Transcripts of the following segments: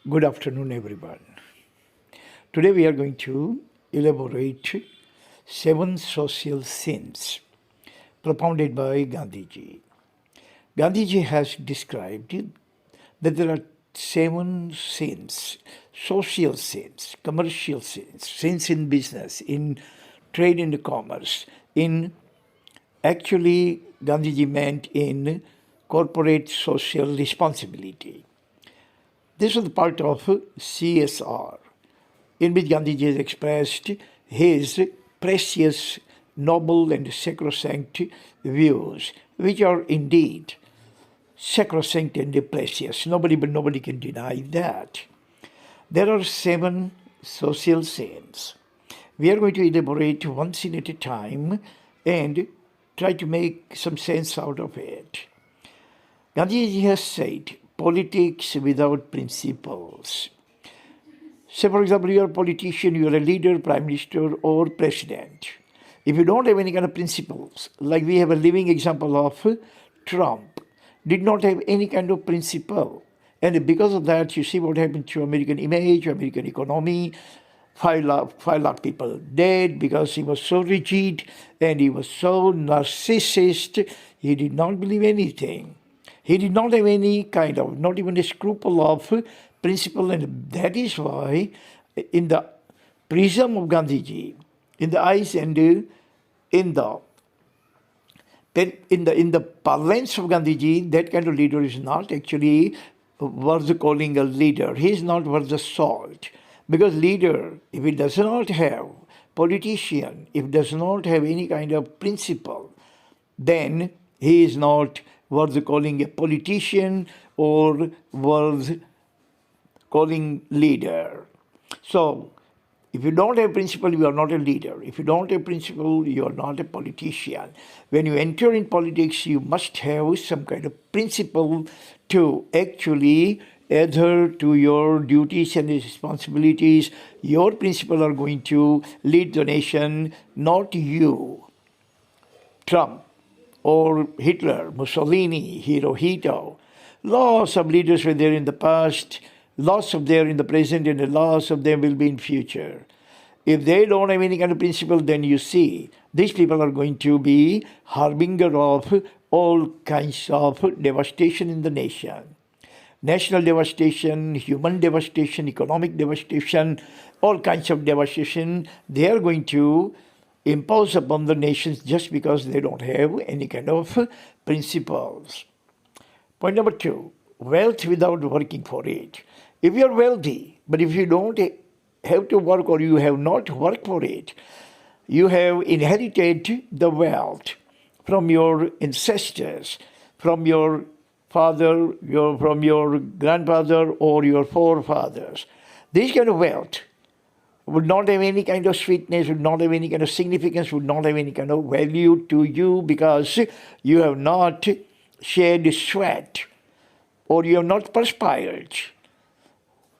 Good afternoon, everyone. Today we are going to elaborate seven social sins propounded by Gandhiji. Gandhiji has described that there are seven sins: social sins, commercial sins, sins in business, in trade and commerce, in actually Gandhiji meant in corporate social responsibility. This was part of CSR, in which Gandhiji has expressed his precious, noble, and sacrosanct views, which are indeed sacrosanct and precious. Nobody can deny that. There are seven social sins. We are going to elaborate one sin at a time and try to make some sense out of it. Gandhiji has said, politics without principles. Say, for example, you are a politician, you are a leader, prime minister, or president. If you don't have any kind of principles, like we have a living example of Trump, did not have any kind of principle. And because of that, you see what happened to American image, American economy. 5 lakh people dead because he was so rigid and he was so narcissist. He did not believe anything. He did not have any kind of, not even a scruple of principle, and that is why, in the prism of Gandhiji, in the eyes and in the parlance of Gandhiji, that kind of leader is not actually worth calling a leader. He is not worth the salt. Because leader, if he does not have, politician, if does not have any kind of principle, then he is not worth calling a politician or worth calling leader. So, if you don't have principle, you are not a leader. If you don't have principle, you are not a politician. When you enter in politics, you must have some kind of principle to actually adhere to your duties and responsibilities. Your principles are going to lead the nation, not you. Trump or Hitler, Mussolini, Hirohito. Lots of leaders were there in the past, lots of them in the present, and lots of them will be in future. If they don't have any kind of principle, then you see, these people are going to be harbinger of all kinds of devastation in the nation. National devastation, human devastation, economic devastation, all kinds of devastation, they are going to impose upon the nations just because they don't have any kind of principles. Point number 2, wealth without working for it. If you are wealthy, but if you don't have to work or you have not worked for it, you have inherited the wealth from your ancestors, from your father, from your grandfather or your forefathers. This kind of wealth would not have any kind of sweetness, would not have any kind of significance, would not have any kind of value to you because you have not shed sweat, or you have not perspired,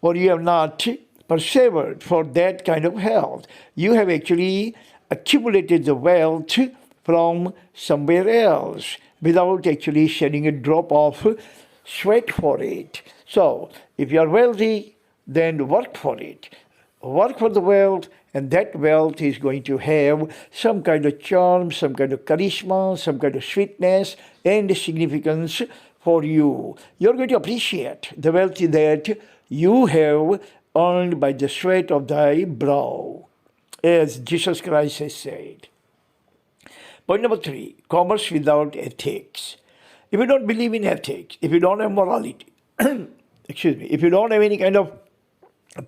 or you have not persevered for that kind of health. You have actually accumulated the wealth from somewhere else without actually shedding a drop of sweat for it. So, if you are wealthy, then work for it. Work for the wealth, and that wealth is going to have some kind of charm, some kind of charisma, some kind of sweetness and significance for you. You're going to appreciate the wealth that you have earned by the sweat of thy brow, as Jesus Christ has said. Point number 3, commerce without ethics. If you don't believe in ethics, if you don't have morality, if you don't have any kind of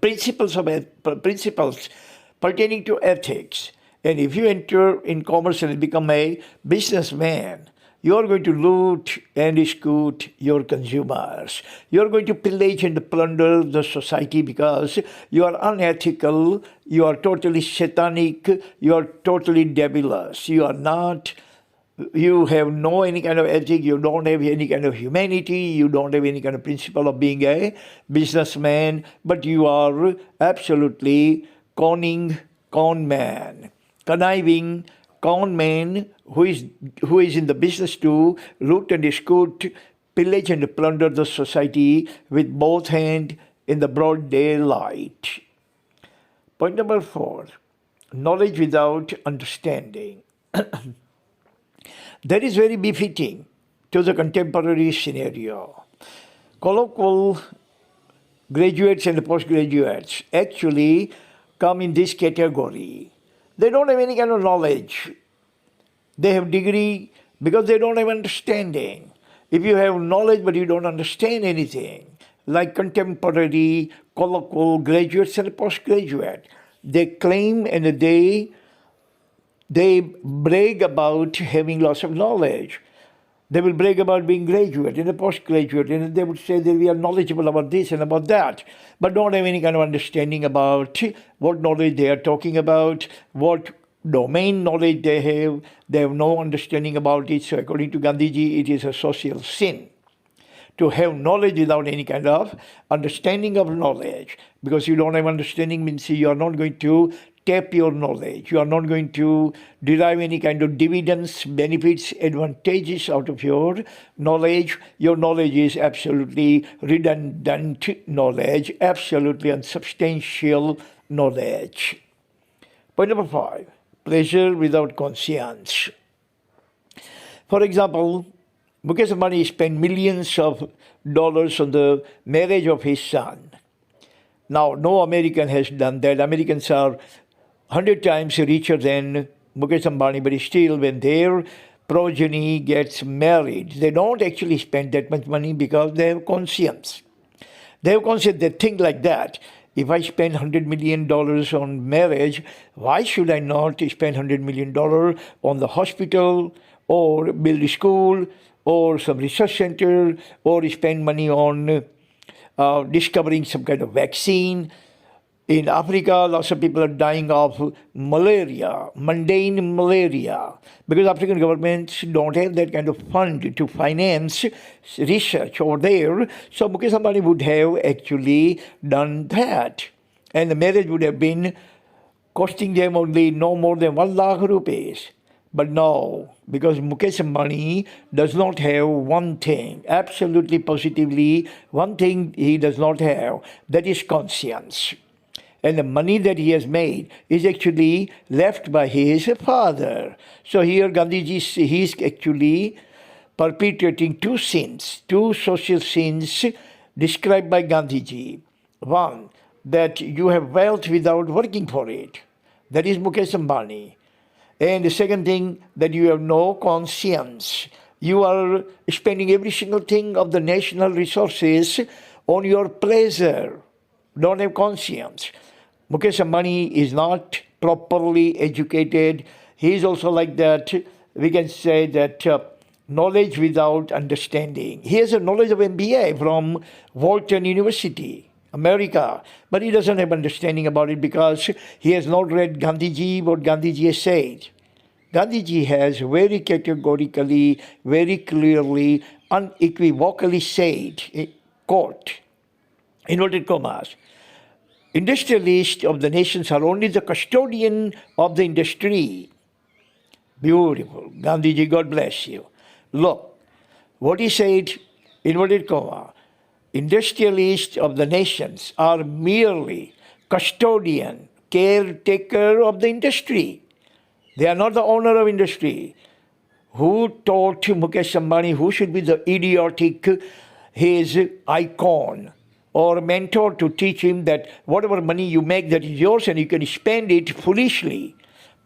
principles pertaining to ethics, and if you enter in commerce and become a businessman, you are going to loot and scoot your consumers. You are going to pillage and plunder the society because you are unethical, you are totally satanic, you are totally devilish. You have no any kind of ethic, you don't have any kind of humanity, you don't have any kind of principle of being a businessman, but you are absolutely con man, conniving con man who is in the business to loot and scoot, pillage and plunder the society with both hand in the broad daylight. Point number 4, knowledge without understanding. That is very befitting to the contemporary scenario. Colloquial graduates and postgraduates actually come in this category. They don't have any kind of knowledge. They have degree because they don't have understanding. If you have knowledge but you don't understand anything, like contemporary colloquial graduates and postgraduate, they claim and they brag about having lots of knowledge. They will brag about being graduate and a postgraduate, and they would say that we are knowledgeable about this and about that, but don't have any kind of understanding about what knowledge they are talking about, what domain knowledge they have. They have no understanding about it. So according to Gandhiji, it is a social sin to have knowledge without any kind of understanding of knowledge. Because you don't have understanding means you are not going to tap your knowledge. You are not going to derive any kind of dividends, benefits, advantages out of your knowledge. Your knowledge is absolutely redundant knowledge, absolutely unsubstantial knowledge. Point number 5, pleasure without conscience. For example, Mukesh Ambani spent millions of dollars on the marriage of his son. Now, no American has done that. Americans are 100 times richer than Mukesh Ambani, but still when their progeny gets married, they don't actually spend that much money because they have conscience. They have conscience, they think like that. If I spend $100 million on marriage, why should I not spend $100 million on the hospital or build a school or some research center or spend money on discovering some kind of vaccine? In Africa, lots of people are dying of malaria, mundane malaria, because African governments don't have that kind of fund to finance research over there. So Mukesh Ambani would have actually done that. And the marriage would have been costing them only no more than 1 lakh rupees. But no, because Mukesh Ambani does not have one thing, absolutely positively, one thing he does not have, that is conscience. And the money that he has made is actually left by his father. So here Gandhiji, he is actually perpetrating 2 sins, 2 social sins described by Gandhiji. One, that you have wealth without working for it. That is Mukesh Ambani. And the second thing, that you have no conscience. You are spending every single thing of the national resources on your pleasure. Don't have conscience. Mukesh Ambani is not properly educated. He is also like that. We can say that knowledge without understanding. He has a knowledge of MBA from Walton University, America, but he doesn't have understanding about it because he has not read Gandhiji, what Gandhiji has said. Gandhiji has very categorically, very clearly, unequivocally said, quote, inverted commas, industrialists of the nations are only the custodian of the industry. Beautiful. Gandhiji, God bless you. Look, what he said, inverted comma, industrialists of the nations are merely custodian, caretaker of the industry. They are not the owner of industry. Who taught Mukesh Ambani who should be the idiotic, his icon or mentor to teach him that whatever money you make, that is yours and you can spend it foolishly,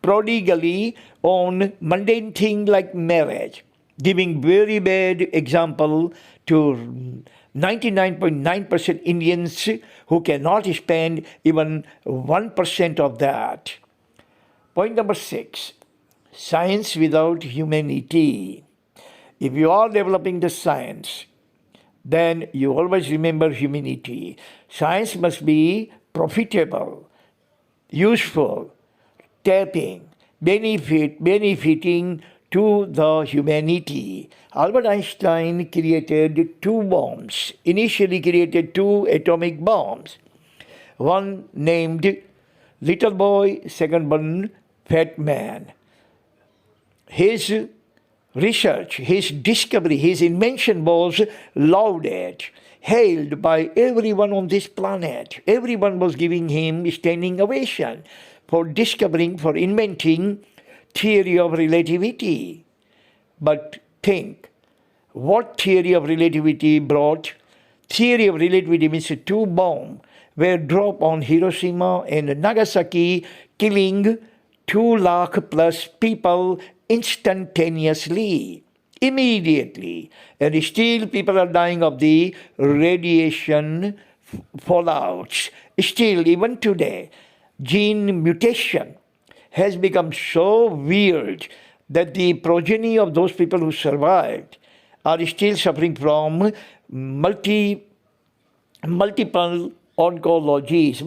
prodigally on mundane things like marriage, giving very bad example to 99.9% Indians who cannot spend even 1% of that. Point number 6, science without humanity. If you are developing the science, then you always remember humanity. Science must be profitable, useful, benefiting to the humanity. Albert Einstein created 2 bombs, initially created 2 atomic bombs. One named Little Boy, second one Fat Man. His research, his discovery, his invention was lauded. hailed by everyone on this planet. Everyone was giving him standing ovation for discovering, for inventing theory of relativity. But think, what theory of relativity brought? Theory of relativity means two bombs were dropped on Hiroshima and Nagasaki, killing 2 lakh plus people instantaneously, immediately. And still people are dying of the radiation fallouts. Still, even today, gene mutation has become so weird that the progeny of those people who survived are still suffering from multiple oncology,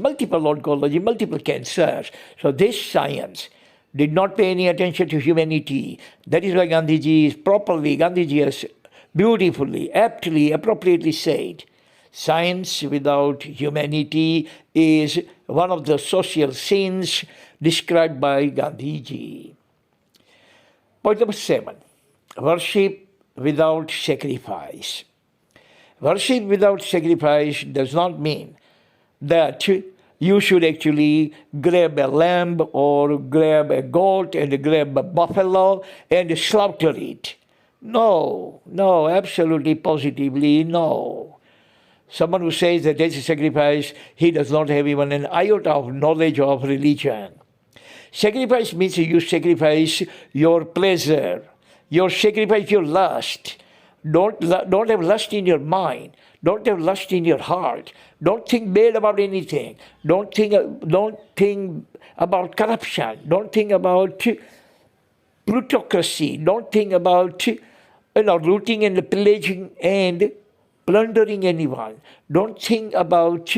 multiple cancers. So this science did not pay any attention to humanity. That is why Gandhiji has beautifully, aptly, appropriately said, science without humanity is one of the social sins described by Gandhiji. Point number 7, worship without sacrifice. Worship without sacrifice does not mean that you should actually grab a lamb or grab a goat and grab a buffalo and slaughter it. No, absolutely, positively, no. Someone who says that that's a sacrifice, he does not have even an iota of knowledge of religion. Sacrifice means you sacrifice your pleasure, you sacrifice your lust. Don't have lust in your mind. Don't have lust in your heart. Don't think bad about anything. Don't think about corruption. Don't think about plutocracy. Don't think about looting and pillaging and plundering anyone. Don't think about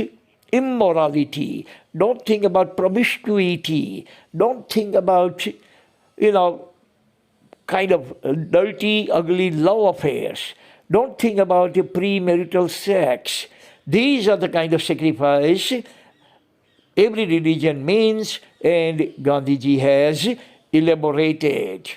immorality. Don't think about promiscuity. Don't think about, kind of dirty, ugly love affairs. Don't think about premarital sex. These are the kind of sacrifice every religion means, and Gandhiji has elaborated.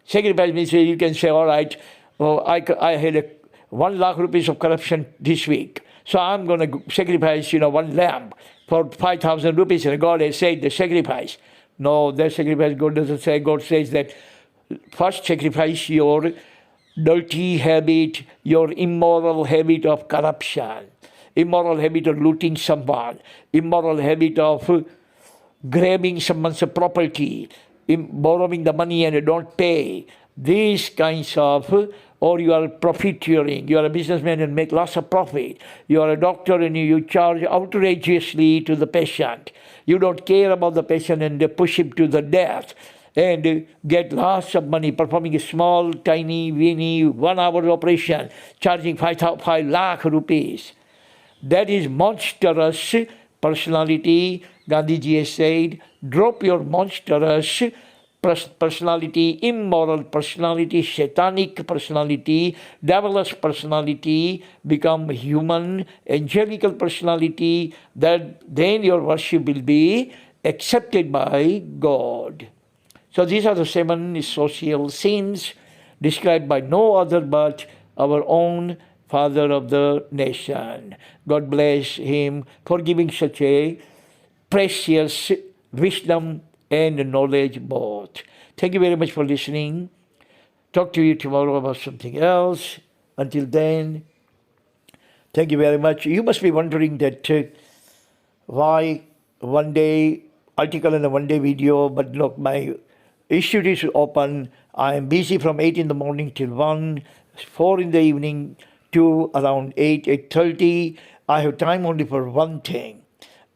Sacrifice means you can say, all right, I had 1 lakh rupees of corruption this week, so I'm going to sacrifice, 1 lamb for 5,000 rupees, and God has said the sacrifice. No, that sacrifice God doesn't say. God says that first sacrifice your dirty habit, your immoral habit of corruption, immoral habit of looting someone, immoral habit of grabbing someone's property, borrowing the money and don't pay. These kinds of, or you are profiteering, you are a businessman and make lots of profit. You are a doctor and you charge outrageously to the patient. You don't care about the patient and they push him to the death and get lots of money performing a small, tiny, weeny 1 hour operation, charging 5 lakh rupees. That is monstrous personality. Gandhiji has said, drop your monstrous personality, immoral personality, satanic personality, devilish personality, become human, angelical personality, that then your worship will be accepted by God. So these are the 7 social sins described by no other but our own Father of the nation. God bless him for giving such a precious wisdom and knowledge both. Thank you very much for listening. Talk to you tomorrow about something else. Until then, thank you very much. You must be wondering that why one day article and a one day video, but look, my institute is open. I am busy from 8 in the morning till 1, 4 in the evening to around 8:30. I have time only for one thing.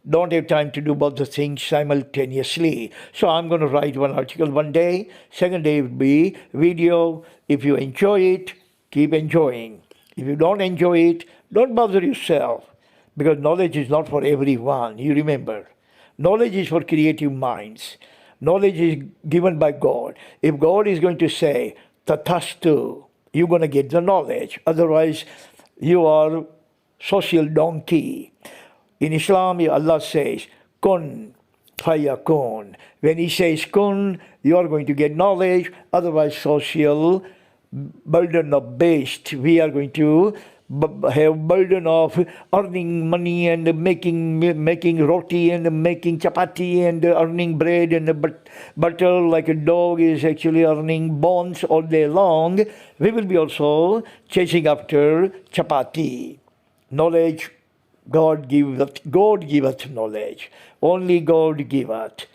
Don't have time to do both the things simultaneously. So I'm going to write one article one day. Second day will be video. If you enjoy it, keep enjoying. If you don't enjoy it, don't bother yourself. Because knowledge is not for everyone. You remember. Knowledge is for creative minds. Knowledge is given by God. If God is going to say, Tathastu, you're going to get the knowledge. Otherwise, you are social donkey. In Islam, Allah says, kun fayakun. When He says kun, you are going to get knowledge. Otherwise, social burden of beast. We are going to have burden of earning money and making roti and making chapati and earning bread and butter, like a dog is actually earning bones all day long, we will be also chasing after chapati. Knowledge, God giveth knowledge. Only God giveth.